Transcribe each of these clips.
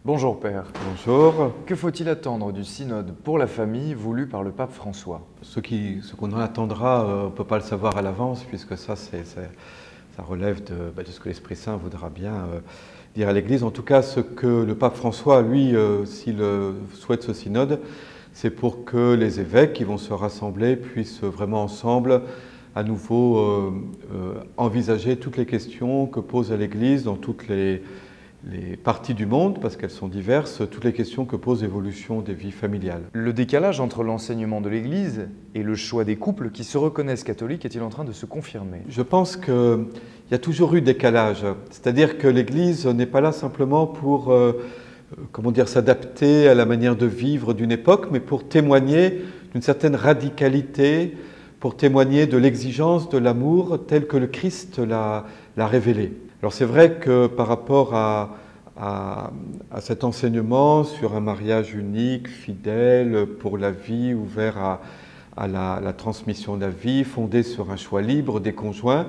Bonjour Père. Bonjour. Que faut-il attendre du synode pour la famille voulu par le pape François? Ce qu'on en attendra, on ne peut pas le savoir à l'avance, puisque ça relève de ce que l'Esprit Saint voudra bien dire à l'Église. En tout cas, ce que le pape François, lui, s'il souhaite ce synode, c'est pour que les évêques qui vont se rassembler puissent vraiment ensemble à nouveau envisager toutes les questions que pose l'Église dans toutes les parties du monde, parce qu'elles sont diverses, toutes les questions que pose l'évolution des vies familiales. Le décalage entre l'enseignement de l'Église et le choix des couples qui se reconnaissent catholiques est-il en train de se confirmer? Je pense qu'il y a toujours eu décalage, c'est-à-dire que l'Église n'est pas là simplement pour s'adapter à la manière de vivre d'une époque, mais pour témoigner d'une certaine radicalité, pour témoigner de l'exigence de l'amour tel que le Christ l'a révélé. Alors c'est vrai que par rapport à cet enseignement sur un mariage unique, fidèle, pour la vie, ouvert à la transmission de la vie, fondé sur un choix libre des conjoints,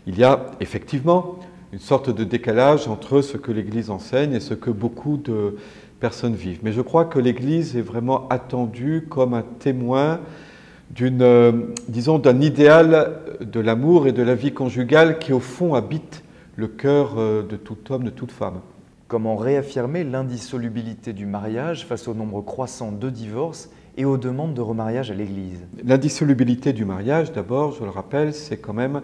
il y a effectivement une sorte de décalage entre ce que l'Église enseigne et ce que beaucoup de personnes vivent. Mais je crois que l'Église est vraiment attendue comme un témoin d'un idéal de l'amour et de la vie conjugale qui au fond habite le cœur de tout homme, de toute femme. Comment réaffirmer l'indissolubilité du mariage face au nombre croissant de divorces et aux demandes de remariage à l'Église? L'indissolubilité du mariage, d'abord, je le rappelle, c'est quand même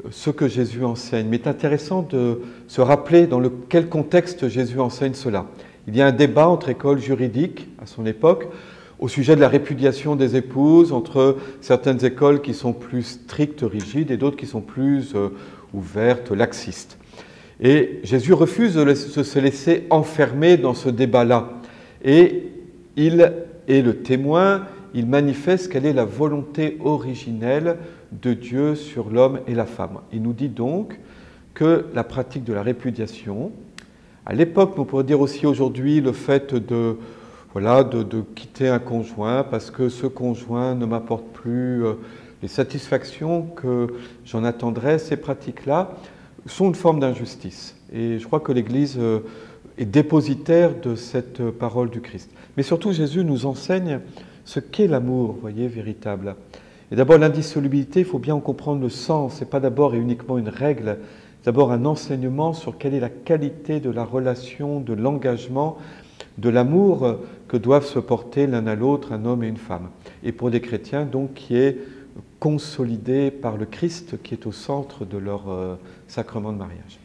ce que Jésus enseigne. Mais c'est intéressant de se rappeler dans quel contexte Jésus enseigne cela. Il y a un débat entre écoles juridiques à son époque au sujet de la répudiation des épouses, entre certaines écoles qui sont plus strictes, rigides, et d'autres qui sont plus ouvertes, laxistes. Et Jésus refuse de se laisser enfermer dans ce débat-là. Et il est le témoin, il manifeste quelle est la volonté originelle de Dieu sur l'homme et la femme. Il nous dit donc que la pratique de la répudiation, à l'époque, on pourrait dire aussi aujourd'hui, le fait de quitter un conjoint parce que ce conjoint ne m'apporte plus les satisfactions que j'en attendrais, ces pratiques-là sont une forme d'injustice. Et je crois que l'Église est dépositaire de cette parole du Christ. Mais surtout, Jésus nous enseigne ce qu'est l'amour, voyez, véritable. Et d'abord, l'indissolubilité, il faut bien en comprendre le sens. Ce n'est pas d'abord et uniquement une règle, c'est d'abord un enseignement sur quelle est la qualité de la relation, de l'engagement, de l'amour que doivent se porter l'un à l'autre un homme et une femme. Et pour des chrétiens, donc, qui est consolidé par le Christ qui est au centre de leur sacrement de mariage.